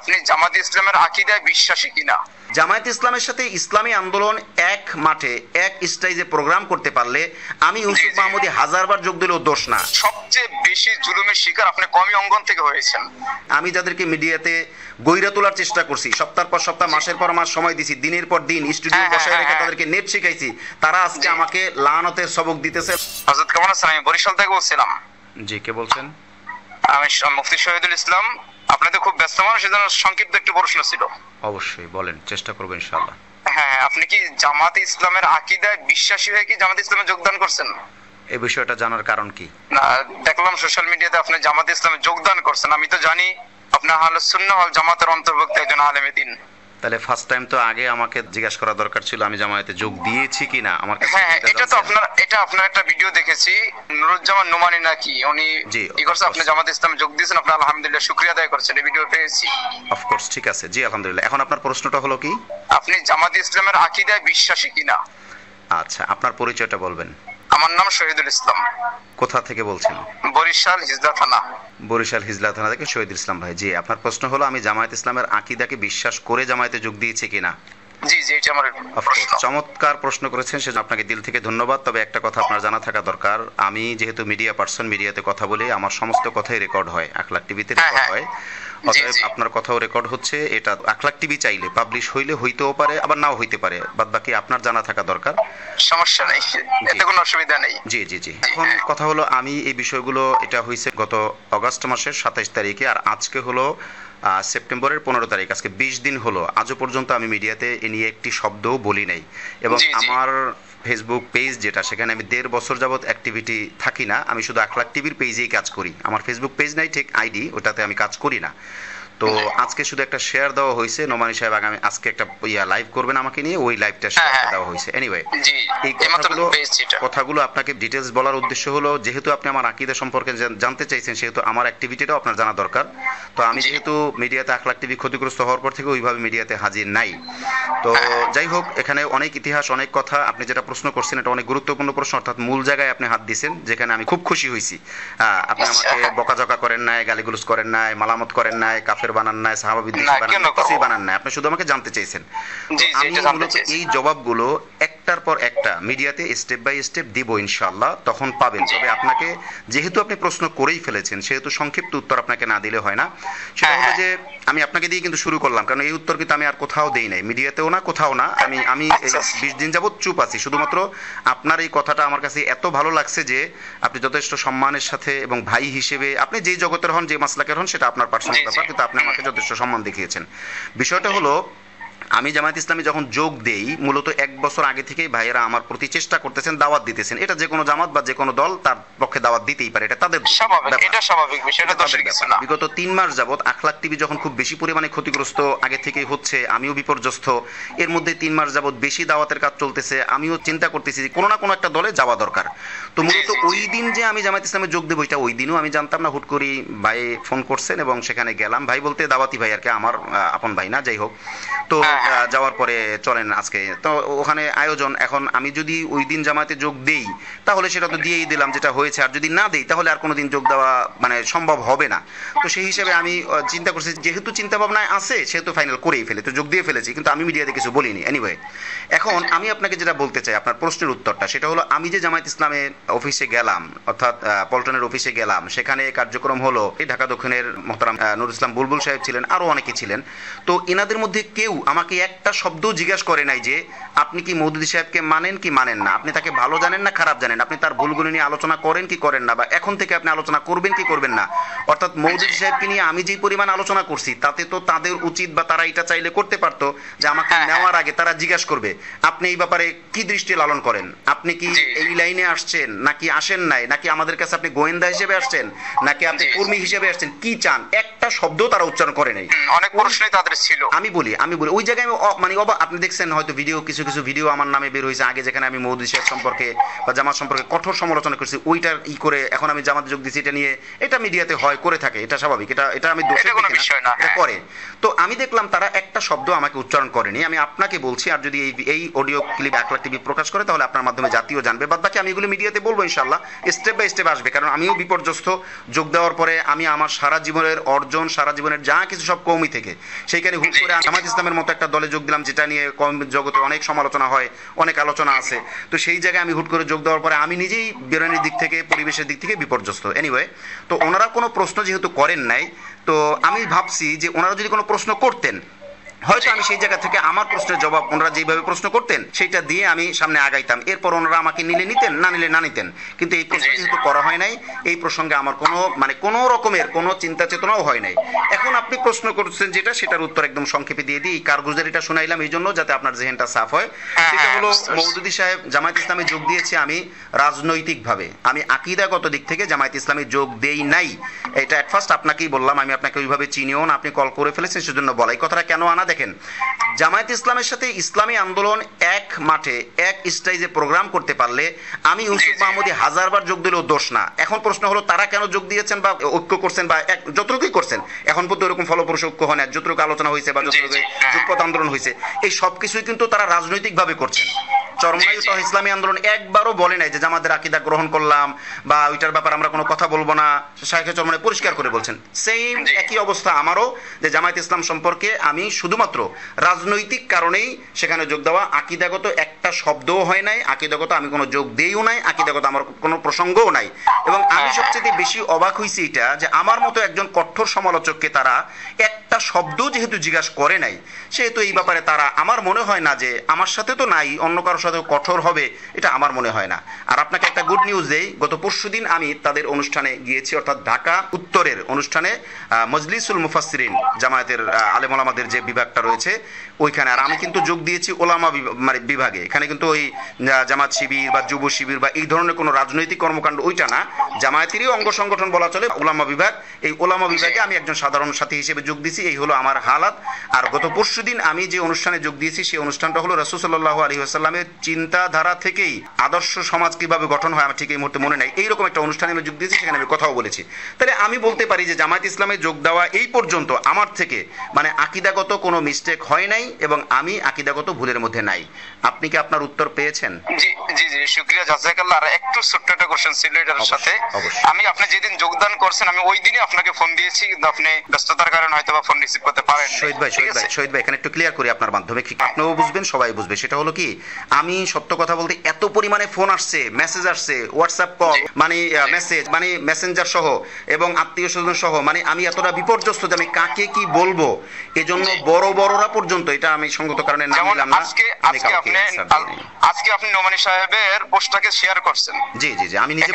আপনি জামাতে ইসলামের আকীদায় বিশ্বাসী কিনা? জামায়াত ইসলামের সাথে ইসলামী আন্দোলন এক মাঠে এক স্টেজে প্রোগ্রাম করতে পারলে আমি ইউসুফ মাহমুদী হাজারবার যোগ দিলেও দোষ না। সবচেয়ে বেশি জুলুমের শিকার আপনি কওমি অঙ্গন থেকে হয়েছেন। আমি যাদেরকে মিডিয়াতে গইরা তোলার চেষ্টা করছি, সপ্তাহের পর সপ্তাহ, মাসের পর মাস সময় দিছি, দিনের পর দিন স্টুডিও বসায় রেখে তাদেরকে নেট শিখাইছি, তারা আজকে আমাকে লানতের সবক দিতেছে। হযরত কেমন আছেন? আমি বরিশাল থেকে বলছিলাম। জি, কে বলছেন? আমি মুফতি শহীদুল ইসলাম। আপনি তো খুব ব্যস্ত মানুষ, সেজন্য সংক্ষিপ্ত একটু প্রশ্ন ছিল। অবশ্যই বলেন, চেষ্টা করবো ইনশাআল্লাহ। হ্যাঁ, আপনি কি জামাতে ইসলামের আকীদায় বিশ্বাসী হয়ে কি জামাতে ইসলামে যোগদান করছেন? এই বিষয়টা জানার কারণ কি? না, দেখলাম সোশ্যাল মিডিয়াতে আপনি জামাতে ইসলামে যোগদান করছেন। আমি তো জানি আপনি আহলুস সুন্নাহ ওয়াল জামাতের অন্তর্ভুক্ত একজন আলেমে দ্বীন। তাহলে ফার্স্ট টাইম তো আগে আমাকে জিজ্ঞাসা করা দরকার ছিল আমি জামায়াতে যোগ দিয়েছি কিনা। আমার কাছে হ্যাঁ, এটা তো আপনার একটা ভিডিও দেখেছি, নুরুজ্জামান নোমানী নাকি উনি কি করছে, আপনি জামাতে ইসলামে যোগ দিয়েছেন, আপনি আলহামদুলিল্লাহ শুকরিয়া আদায় করছেন, এই ভিডিও পেয়েছি। অফ কোর্স, ঠিক আছে, জি আলহামদুলিল্লাহ। এখন আপনার প্রশ্নটা হলো কি? আপনি জামাতে ইসলামের আকীদায় বিশ্বাসী কিনা? আচ্ছা, আপনার পরিচয়টা বলবেন। আমার নাম শহীদুল ইসলাম। কোথা থেকে বলছেন? বরিশাল হিজলা থানা। বরিশাল হিজলা থানা থেকে শহীদুল ইসলাম ভাই। জি, আপনার প্রশ্ন হলো আমি জামায়াত ইসলামের আকীদাকে বিশ্বাস করে জামায়াতে যোগ দিয়েছি কিনা। জি জি, এটা আমার প্রশ্ন। চমৎকার প্রশ্ন করেছেন, সেজন্য আপনাকে দিল থেকে ধন্যবাদ। তবে একটা কথা আপনার জানা থাকা দরকার, আমি যেহেতু মিডিয়া পার্সন, মিডিয়াতে কথা বলি, আমার সমস্ত কথাই রেকর্ড হয়, আখলাক টিভিতে রেকর্ড হয়। অতএব আপনার কথাও রেকর্ড হচ্ছে। এটা আখলাক টিভি চাইলে পাবলিশ হইলে হইতেও পারে, আবার নাও হইতে পারে, বাদ বাকি আপনার জানা থাকা দরকার। সমস্যা নেই, এতে কোনো অসুবিধা নেই। জি জি জি। এখন কথা হলো, আমি এই বিষয়গুলো, এটা হয়েছে গত অগাস্ট মাসের 27 তারিখে, আর আজকে হলো সেপ্টেম্বরের 15 তারিখ। আজকে 20 দিন হলো, আজও পর্যন্ত আমি মিডিয়াতে এ নিয়ে একটি শব্দও বলি নাই। এবং আমার ফেসবুক পেজ যেটা, সেখানে আমি 1.5 বছর যাবত অ্যাক্টিভিটি থাকি না। আমি শুধু আখলাক টিভির পেজেই কাজ করি, আমার ফেসবুক পেজ নাই, ঠিক আইডি, ওটাতে আমি কাজ করি না। তো আজকে শুধু একটা শেয়ার দেওয়া হয়েছে, নোমানী সাহেব আগামী আজকে একটা লাইভ করবেন আমাকে নিয়ে, ওই লাইভটা শেয়ার দেওয়া হয়েছে। এনিওয়ে, এই কথাগুলো আপনাকে ডিটেলস বলার উদ্দেশ্য হলো, যেহেতু আপনি আমার আকীদা সম্পর্কে জানতে চাইছেন, সেহেতু আমার অ্যাক্টিভিটিটাও আপনার জানা দরকার। তো আমি যেহেতু মিডিয়াতে আখলাক টিভি ক্ষতিগ্রস্ত হওয়ার পর থেকে ওইভাবে মিডিয়াতে হাজির নাই। তো যাই হোক, এখানে অনেক ইতিহাস, অনেক কথা। আপনি যেটা প্রশ্ন করছেন এটা অনেক গুরুত্বপূর্ণ প্রশ্ন, অর্থাৎ মূল জায়গায় আপনি হাত দিয়েছেন, যেখানে আমি খুব খুশি হয়েছি। আপনি আমাকে বকাঝকা করেন নাই, গালিগুলোজ করেন নাই, মালামত করেন নাই, কাফের বানান নাই, সাহাবা বিদ্বেষী বানান নাই, আপনি শুধু আমাকে জানতে চাইছেন। আমি মূলত এই জবাবগুলো একটার পর একটা মিডিয়াতে স্টেপ বাই স্টেপ দিব ইনশাআল্লাহ, তখন পাবেন। তবে আপনাকে, যেহেতু আপনি প্রশ্ন করেই ফেলেছেন, সেহেতু সংক্ষিপ্ত উত্তর আপনাকে না দিলে হয় না। সেটা হলো যে আমি আপনাকে দিয়ে কিন্তু শুরু করলাম, কারণ এই উত্তর কিন্তু আমি আর কোথাও দেই নাই, মিডিয়াতেও না, কোথাও না। আমি 20 দিন যাবত চুপ আছি, শুধুমাত্র আপনার এই কথাটা আমার কাছে এত ভালো লাগছে যে আপনি যথেষ্ট সম্মানের সাথে, এবং ভাই হিসেবে, আপনি যেই জগতের হন, যে মাসলাকের হন, সেটা আপনার পার্সোনাল ব্যাপার, কিন্তু আপনি আমাকে যথেষ্ট সম্মান দেখিয়েছেন। বিষয়টা হলো, আমি জামায়াত ইসলামী যখন যোগ দেই, মূলত 1 বছর আগে থেকেই ভাইয়েরা আমার প্রতি চেষ্টা করতেছেন, দাওয়াত দিতেছেন। এটা যে কোনো জামাত বা যে কোনো দল তার পক্ষে দাওয়াত দিতেই পারে, এটা তাদের স্বাভাবিক বিষয়। বিগত 3 মাস যাবত আখলাক টিভি যখন খুব বেশি পরিমাণে ক্ষতিগ্রস্ত আগে থেকেই হচ্ছে, আমিও বিপর্যস্ত। এর মধ্যে 3 মাস যাবত বেশি দাওয়াতের কাজ চলতেছে, আমিও চিন্তা করতেছি যে কোনো না কোনো একটা দলে যাওয়া দরকার। তো মূলত ওই দিন যে আমি জামায়াত ইসলামে যোগ দেবো, এটা ওই দিনও আমি জানতাম না। হুট করি ভাই ফোন করছেন এবং সেখানে গেলাম। ভাই বলতে দাওয়াতি ভাই আর কি, আমার আপন ভাই না, যাই হোক। তো যাওয়ার পরে চলেন আজকে তো ওখানে আয়োজন। এখন আমি যদি ওই দিন জামায়াতে যোগ দেই, তাহলে সেটা তো দিয়েই দিলাম, যেটা হয়েছে। আর যদি না দেই, তাহলে আর কোনোদিন যোগ দেওয়া মানে সম্ভব হবে না। তো সেই হিসেবে আমি চিন্তা করছি, যেহেতু চিন্তা ভাবনায় আছে, সেহেতু ফাইনাল করেই ফেলে, তো যোগ দিয়ে ফেলেছি, কিন্তু আমি মিডিয়াতে কিছু বলিনি। এনিওয়ে, এখন আমি আপনাকে যেটা বলতে চাই, আপনার প্রশ্নের উত্তরটা, সেটা হলো, আমি যে জামায়াত ইসলামের অফিসে গেলাম, অর্থাৎ পল্টনের অফিসে গেলাম, সেখানে কার্যক্রম হলো, ঢাকা দক্ষিণের মোহতারাম নুরুল ইসলাম বুলবুল সাহেব ছিলেন, আরো অনেকে ছিলেন। তো এনাদের মধ্যে কেউ আমাকে একটা শব্দ জিজ্ঞাসা করে নাই যে আপনি কি মওদুদী সাহেবকে মানেন কি মানেন না, আপনি তাকে ভালো জানেন না খারাপ জানেন, আপনি তার ভুলগুলো নিয়ে আলোচনা করেন কি করেন না, বা এখন থেকে আপনি আলোচনা করবেন কি করবেন না। অর্থাৎ মওদুদী সাহেবকে নিয়ে আমি যেই পরিমাণ আলোচনা করছি, তাতে তো তাদের উচিত, বা তারা এটা চাইলে করতে পারতো, যে আমাকে নেওয়ার আগে তারা জিজ্ঞাসা করবে আপনি এই ব্যাপারে কি দৃষ্টি লালন করেন, আপনি কি এই লাইনে আসছেন নাকি আসেন নাই, নাকি আমাদের কাছে আপনি গোয়েন্দা হিসেবে আসছেন, নাকি আপনি কর্মী হিসেবে আসছেন, কি চান, একটা শব্দ তারা উচ্চারণ করে নাই। অনেক প্রশ্নই তাদের ছিল। আমি বলি ওই জায়গায় জায়গায় আমি মানে আপনি দেখছেন হয়তো ভিডিও, কিছু কিছু ভিডিও আমার নামে বের হয়েছে আগে, যেখানে আমি মওদুদি সাহেব সম্পর্কে বা জামাত সম্পর্কে কঠোর সমালোচনা করছি, ওইটার করে এখন আমি জামাতে যোগ দিচ্ছি, এটা নিয়ে এটা মিডিয়াতে হয়, করে থাকে, এটা স্বাভাবিক, এটা আমি দোষের দেখি না, এটা করে। তো আমি দেখলাম তারা একটা শব্দ আমাকে উচ্চারণ করেনি। আমি আপনাকে বলছি, আর যদি এই অডিও ক্লিপ একলা টিভি প্রকাশ করে তাহলে আপনার মাধ্যমে জাতীয় জানবে, বাদ বাকি আমি এগুলো মিডিয়াতে বলবো ইনশাআল্লাহ, স্টেপ বাই স্টেপ আসবে। কারণ আমিও বিপর্যস্ত, যোগ দেওয়ার পরে আমি আমার সারা জীবনের অর্জন, সারা জীবনের যা কিছু সব কওমি থেকে, সেইখানে হুট করে জামাত ইসলামের মতো একটা দলে যোগ দিলাম, যেটা নিয়ে কম জগতে অনেক সমালোচনা হয়, অনেক আলোচনা আছে। তো সেই জায়গায় আমি হুট করে যোগ দেওয়ার পরে আমি নিজেই বেরোনির দিক থেকে, পরিবেশের দিক থেকে বিপর্যস্ত। এনিওয়ে, তো ওনারা কোনো প্রশ্ন যেহেতু করেন নাই, তো আমি ভাবছি যে ওনারা যদি কোনো প্রশ্ন করতেন, হয়তো আমি সেই জায়গা থেকে আমার প্রশ্নের জবাব ওনারা যেভাবে প্রশ্ন করতেন সেটা দিয়ে আমি সামনে আগাইতাম, এরপর ওনারা আমাকে নিলে নিতেন, না নিলে না নিতেন। কিন্তু এই প্রশ্ন যেহেতু করা হয় নাই, এই প্রসঙ্গে আমার কোনো রকমের কোনো চিন্তা চেতনাও হয় নাই। এখন আপনি প্রশ্ন করছেন যেটা, সেটার উত্তর একদম সংক্ষেপে দিয়ে দিই। কারগুজারিটা শোনাইলাম এই জন্য যাতে আপনার জেহেনটা সাফ হয়। সেটা হলো, মওদুদি সাহেব জামায়াত ইসলামে যোগ দিয়েছে আমি রাজনৈতিকভাবে, আমি আকীদাগত দিক থেকে জামায়াত ইসলামে যোগ দেই নাই। এটা এট ফার্স্ট আপনাকেই বললাম, আমি আপনাকে ওইভাবে চিনিও না, আপনি কল করে ফেলেছেন সেজন্য বলা। এই কথাটা কেন আনা, দেখেন, জামায়াত ইসলামের সাথে ইসলামী আন্দোলন এক মাঠে এক স্টেজে প্রোগ্রাম করতে পারলে আমি ইউসুফ মাহমুদী হাজারবার যোগ দিলেও দোষ না। এখন প্রশ্ন হলো তারা কেন যোগ দিয়েছেন বা ঐক্য করছেন বা যতটুকুই করছেন, এখন পর্যন্ত এরকম ফলপ্রসূ ঐক্য হয় না, যতটুকু আলোচনা হয়েছে বা যতটুকু যুগপৎ আন্দোলন হয়েছে, এই সব কিছুই কিন্তু তারা রাজনৈতিকভাবে করছেন। চরমনাই ইসলামী আন্দোলন একবারও বলে নাই যে জামাতের আকীদা গ্রহণ করলাম বা ওইটার ব্যাপারে আমরা কোনো কথা বলবো না। শাইখে চরমনাই পরিষ্কার করে বলছেন, সেম একই অবস্থা আমারও, যে জামায়াত ইসলাম সম্পর্কে আমি শুধুমাত্র রাজনৈতিক কারণেই সেখানে যোগ দেওয়া, আকীদাগত একটা শব্দও হয় নাই, আকীদাগত আমি কোনো যোগ দেইও নাই, আকীদাগত আমার কোনো প্রসঙ্গও নাই। এবং আমি সবচেয়ে বেশি অবাক হয়েছি এটা, যে আমার মতো একজন কঠোর সমালোচককে তারা একটা শব্দ যেহেতু জিজ্ঞাসা করে নাই, সেহেতু এই ব্যাপারে তারা, আমার মনে হয় না যে আমার সাথে তো নাই, অন্য কারোর সাথে কঠোর হবে, এটা আমার মনে হয় না। আর আপনাকে একটা গুড নিউজ দেই, গত পরশুদিন আমি তাদের অনুষ্ঠানে গিয়েছি, অর্থাৎ ঢাকা উত্তরের অনুষ্ঠানে, মজলিসুল মুফাসসিরিন জামায়াতের আলেম ওলামাদের যে বিভাগটা রয়েছে ওইখানে। আর আমি কিন্তু যোগ দিয়েছি ওলামা মানে বিভাগে। এখানে কিন্তু ওই জামাত শিবির বা যুব শিবির বা এই ধরনের কোনো রাজনৈতিক কর্মকাণ্ড ওইটা না, জামায়াতেরই অঙ্গ সংগঠন বলা চলে ওলামা বিভাগ। এই ওলামা বিভাগে আমি একজন সাধারণ সাথী হিসেবে যোগ দিয়েছি, এই হলো আমার হালাত। আর গত পরশুদিন আমি যে অনুষ্ঠানে যোগ দিয়েছি সেই অনুষ্ঠানটা হলো রাসূল সাল্লাল্লাহু আলাইহি ওয়াসাল্লামের চিন্তাধারা থেকেই আদর্শ সমাজ কিভাবে গঠন হয়, আমার ঠিক এই মুহূর্তে মনে নাই, এইরকম একটা অনুষ্ঠানে আমি যোগ দিয়েছি, সেখানে আমি কথাও বলেছি। তাহলে আমি বলতে পারি যে জামায়াত ইসলামে যোগ দেওয়া এই পর্যন্ত আমার থেকে মানে আকীদাগত কোনো মিস্টেক হয় নাই এবং আমি আকীদাগত ভুলের মধ্যে নাই। আপনি কি আপনার উত্তর পেয়েছেন? জি জি জি, শুকরিয়া, জাযাকাল্লাহ। আর একটু ছোট্ট একটা কোশ্চেন ছিল এটার সাথে। আমি আপনি যেদিন যোগদান করছেন আমি ওই দিনই আপনাকে ফোন দিয়েছি, কিন্তু আপনি ব্যস্ততার কারণে হয়তো বা ফোন রিসিভ করতে পারেন। শহীদ ভাই এখানে একটু ক্লিয়ার করি আপনার মাধ্যমে, আপনিও বুঝবেন সবাই বুঝবে। সেটা হলো কি, আমি সত্য কথা বলতে এত পরিমাণে ফোন আসছে, মেসেজ আসছে, হোয়াটসঅ্যাপ কল, মানে মেসেজ, মানে মেসেঞ্জার সহ এবং আত্মীয় স্বজন সহ, মানে আমি এতটা বিপর্যস্ত যে আমি কাকে কি বলবো, এজন্য বড়রা পর্যন্ত, এটা আমি সঙ্গত কারণে নাম নিলাম না। আজকে আপনি নোমানী সাহেবের পোস্টটাকে শেয়ার করছেন। জি জি জি, আমি নিজে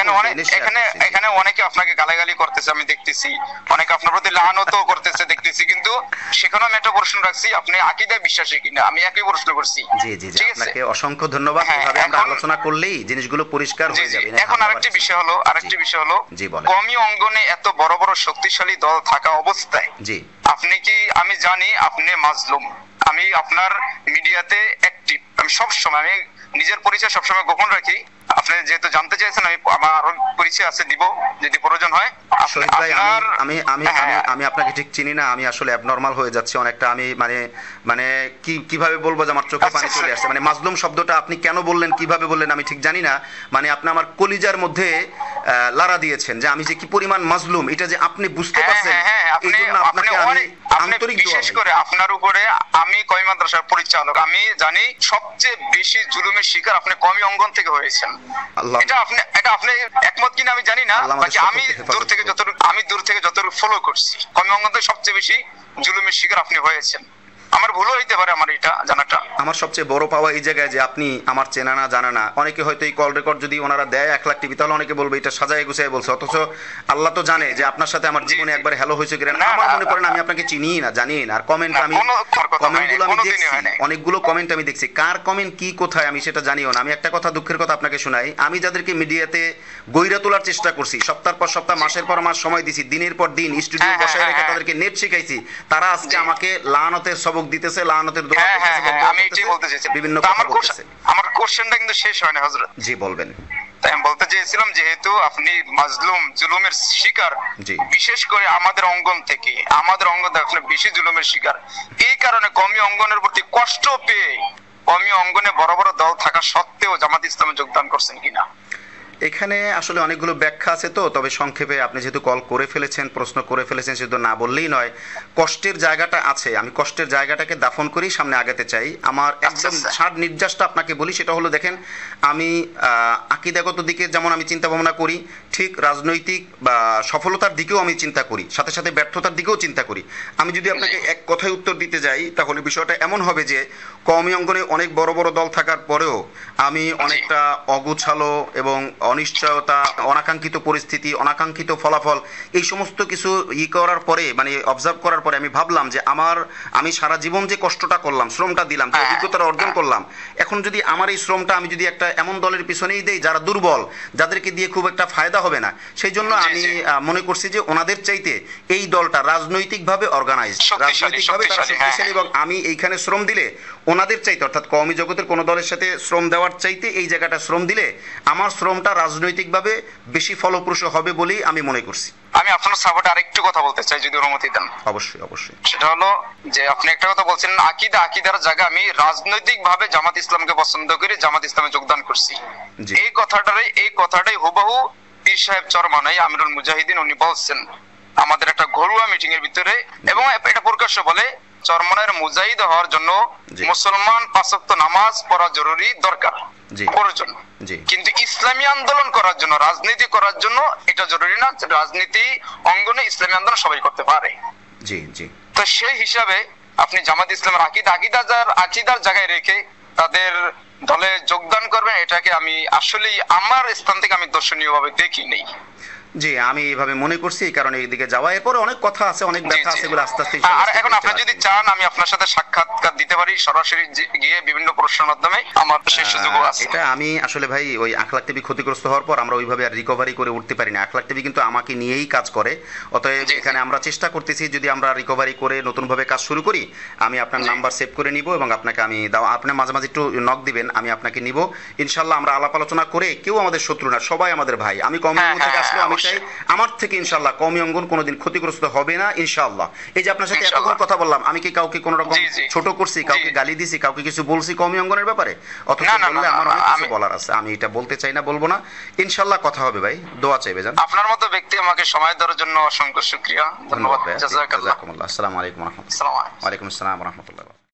এখানে অনেকে আপনাকে গালাগালি করতেছে আমি দেখতেছি, অনেকে আপনার প্রতি লাআনতও করতেছে দেখতেছি, কিন্তু সেখানেও আমি একটা প্রশ্ন রাখছি, আপনি আকীদায় বিশ্বাসী কিনা, আমি একই প্রশ্ন করছি। জি জি জি, আপনাকে অসংখ্য ধন্যবাদ। এভাবে আমরা আলোচনা করলেই জিনিসগুলো পরিষ্কার হয়ে যাবে। এখন আরেকটি বিষয় হলো জি বলেন। কওমি অঙ্গনে এত বড় বড় শক্তিশালী দল থাকা অবস্থায় জি আপনি কি, আমি জানি আপনি মাজলুম, আমি আপনার মিডিয়াতে অ্যাক্টিভ, আমি সবসময়, আমি নিজের পরিচয় সবসময় গোপন রাখি। আপনি যেহেতু জানতে চাইছেন, আমি আমার পরিচয় আছে, দিব যদি প্রয়োজন হয়। শহীদ ভাই, আমি আপনাকে ঠিক চিনি না, আমি আসলে অ্যাবনরমাল হয়ে যাচ্ছি অনেকটা। আমি মানে কিভাবে বলবো যে আমার চোখে পানি চলে আসছে। মানে মাজলুম শব্দটা আপনি কেন বললেন, কিভাবে বললেন আমি ঠিক জানি না। মানে আপনি আমার কলিজার মধ্যে লাড়া দিয়েছেন যে আমি যে কি পরিমাণ মাজলুম, এটা যে আপনি বুঝতে পারছেন, এই জন্য আপনাকে আমি আন্তরিক বিশেষ করে আপনার উপরে, আমি কওমি মাদ্রাসার পরিচালক, আমি জানি সবচেয়ে বেশি জুলুমের শিকার আপনি কওমি অঙ্গন থেকে হয়েছেন। এটা আপনি একমত কিনা আমি জানি না, বাকি আমি দূর থেকে যতটুকু ফলো করছি, কওমি অঙ্গন থেকে সবচেয়ে বেশি জুলুমের শিকার আপনি হয়েছেন। আমার ভুলও হইতে পারে আমার এটা জানাটা। আমার সবচেয়ে বড় পাওয়া এই জায়গায় যে আপনি আমার চেনা না জানা না, অনেকে হয়তো এই কল রেকর্ড যদি ওনারা দেয় 1 লাখ টিভি, তাহলে অনেকে বলবে এটা সাজায় গুছায় বলছে, অথচ আল্লাহ তো জানে যে আপনার সাথে আমার জীবনে একবার হ্যালো হয়েছে কিনা। আমার মনে করেন আমি আপনাকে চিনিই না, জানিই না। আর কমেন্টগুলো আমি দেখছি, অনেকগুলো কমেন্ট আমি দেখছি, কার কমেন্ট কি কোথায় আমি সেটা জানিও না। আমি একটা কথা, দুঃখের কথা আপনাকে শোনাই, আমি যাদেরকে মিডিয়াতে গইরা তোলার চেষ্টা করছি, সপ্তাহের পর সপ্তাহ, মাসের পর মাস সময় দিছি, দিনের পর দিন স্টুডিও বসায় রেখে তাদেরকে নেট শিখাইছি, তারা আজকে আমাকে লাআনতের সবক দিতেছে, লাআনতের দোয়া হ্যাঁ হ্যাঁ করতেছে, হ্যাঁ, আমি এটাই বলতে চাইছি। বিভিন্ন তো কথা বলতেছে। আমার কোশ্চেনটা কিন্তু শেষ হয় না হযরত। জি বলবেন। তাই আমি বলতে চেয়েছিলাম, যেহেতু আপনি মাজলুম, জুলুমের শিকার, জি। বিশেষ করে আমাদের অঙ্গন থেকে আপনি বেশি জুলুমের শিকার, এই কারণে কমি অঙ্গনের প্রতি কষ্ট পেয়ে কমি অঙ্গনে বড় বড় দল থাকা সত্ত্বেও জামাত ইসলামে যোগদান করছেন কিনা? এখানে আসলে অনেকগুলো ব্যাখ্যা আছে, তো তবে সংক্ষেপে আপনি যেহেতু কল করে ফেলেছেন, প্রশ্ন করে ফেলেছেন, সেহেতু না বললেই নয়। কষ্টের জায়গাটা আছে, আমি কষ্টের জায়গাটাকে দাফন করেই সামনে আগাতে চাই। আমার একদম ষাট নির্যাসটা আপনাকে বলি, সেটা হলো দেখেন, আমি আকীদাগত দিকে যেমন আমি চিন্তা ভাবনা করি, ঠিক রাজনৈতিক বা সফলতার দিকেও আমি চিন্তা করি, সাথে সাথে ব্যর্থতার দিকেও চিন্তা করি। আমি যদি আপনাকে এক কথায় উত্তর দিতে যাই, তাহলে বিষয়টা এমন হবে যে কওমি অঙ্গনে অনেক বড় বড় দল থাকার পরেও আমি অনেকটা অগুছালো এবং অনিশ্চয়তা, অনাকাঙ্ক্ষিত পরিস্থিতি, অনাকাঙ্ক্ষিত ফলাফল, এই সমস্ত কিছু করার পরে, মানে অবজার্ভ করার পরে আমি ভাবলাম যে আমি সারা জীবন যে কষ্টটা করলাম, শ্রমটা দিলাম, যে অভিজ্ঞতাটা অর্জন করলাম, এখন যদি আমার এই শ্রমটা আমি যদি একটা এমন দলের পিছনেই দেই যারা দুর্বল, যাদেরকে দিয়ে খুব একটা ফায়দা হবে না, সেই জন্য আমি মনে করছি যে ওনাদের চাইতে এই দলটা রাজনৈতিকভাবে অর্গানাইজড, রাজনৈতিকভাবে তারা শক্তিশালী, এবং আমি এইখানে শ্রম দিলে ওনাদের চাইতে, অর্থাৎ কওমি জগতের কোনো দলের সাথে শ্রম দেওয়ার চাইতে এই জায়গাটা শ্রম দিলে আমার শ্রমটা রাজনৈতিকভাবে বেশি ফলপ্রসূ হবে বলেই আমি মনে করছি। আমি আপনার সাপোর্টে আরেকটু কথা বলতে চাই, যদি অনুমতি দেন। অবশ্যই অবশ্যই। সেটা হলো যে আপনি একটা কথা বলছেন, আকিদার জায়গা আমি রাজনৈতিক ভাবে জামাত ইসলামকে পছন্দ করি, জামাত ইসলামে যোগদান করছি। এই কথাটাই হুবহু পীর সাহেব চরমানাই আমিরুল মুজাহিদিন উনি বলছেন আমাদের একটা ঘরোয়া মিটিং এর ভিতরে, এবং এটা প্রকাশ্য বলে, চরমনায়ের মুজাহিদ হওয়ার জন্য মুসলমান 5 ওয়াক্ত নামাজ পড়া জরুরি, দরকার, প্রয়োজন। কিন্তু ইসলামী আন্দোলন করার জন্য, রাজনীতি করার জন্য এটা জরুরি না। রাজনীতি অঙ্গনে ইসলামী আন্দোলন সবাই করতে পারে। জি জি। তো সেই হিসাবে আপনি জামাত ইসলামের আকিদার জায়গায় রেখে তাদের দলে যোগদান করবেন, এটাকে আমি আসলেই আমার স্থান থেকে আমি দর্শনীয় ভাবে দেখি নেই। জি, আমি এইভাবে মনে করছি, এই কারণে এইদিকে যাওয়া। এরপরে অনেক কথা আছে, অনেক ব্যাখ্যা আছে, এগুলো আস্তে আস্তে। আর এখন আপনি যদি চান আমি আপনার সাথে সাক্ষাৎকার দিতে পারি, সরাসরি গিয়ে বিভিন্ন প্রশ্নের মাধ্যমে, আমার সেই সুযোগও আছে। এটা আমি আসলে ভাই ওই আখলাক টিভি ক্ষতিগ্রস্ত হওয়ার পর আমরা ওইভাবে আর রিকভারি করে উঠতে পারি না। আখলাক টিভি কিন্তু আমাকে নিয়েই কাজ করে, অতএব এখানে আমরা চেষ্টা করতেছি যদি আমরা রিকভারি করে নতুনভাবে কাজ শুরু করি, আমি আপনার নাম্বার সেভ করে নিব এবং আপনাকে আমি আপনি মাঝে মাঝে একটু নক দিবেন, আমি আপনাকে নিব ইনশাল্লাহ। আমরা আলাপ আলোচনা করে, কেউ আমাদের শত্রু না, সবাই আমাদের ভাই। আমি কওমি অঙ্গন থেকে আসলে আমি চাই আমার থেকে ইনশাল্লাহ কওমি অঙ্গন কোনোদিন ক্ষতিগ্রস্ত হবে না ইনশাআল্লাহ। এই যে আপনার সাথে এতক্ষণ কথা বললাম, আমি কি কাউকে কোনো রকম ছোট করছি, কাউকে গালি দিছি, কাউকে কিছু বলছি কওমি অঙ্গনের ব্যাপারে? অথচ বললে আমার অনেক কিছু বলার আছে, আমি এটা বলতে চাই না, বলবো না। ইনশাআল্লাহ কথা হবে ভাই, দোয়া চাইবে জান। আপনার মতো ব্যক্তি আমাকে সময় দেওয়ার জন্য অসংখ্য শুকরিয়া, ধন্যবাদ। জাযাকাল্লাহ। আসসালামু আলাইকুম ওয়া রাহমাতুল্লাহ। আসসালামু আলাইকুম। ওয়া আলাইকুম আসসালাম ওয়া রাহমাতুল্লাহ।